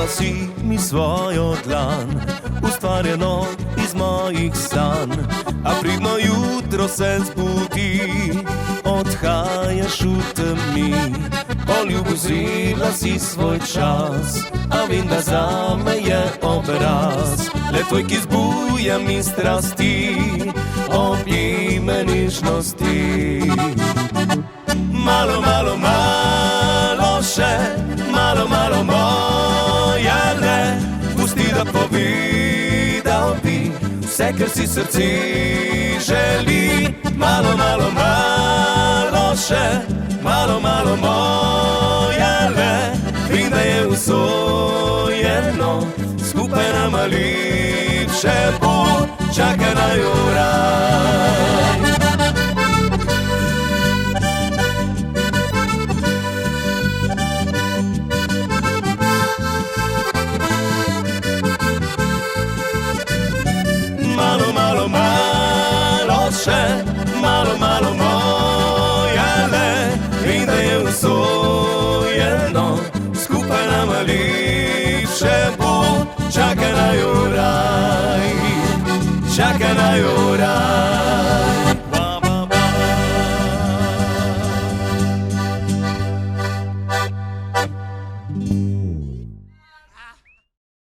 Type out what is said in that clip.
nosi mi svojo dlan, ustvarjeno iz mojih sanj. A pridno jutro se zbudi, odhajaš v temi. Poljubila si svoj čas, a vem, da zame je obraz le tvoj, ki zbuja mi strasti, objime nežnosti. Malo, malo, malo še, malo, malo moja le, pusti, da povedal bi vse, kar si srce želi. Malo, malo, malo še, malo, malo moja le, vem, da je usojeno, skupaj nama lepše bo, čakaj naju rad.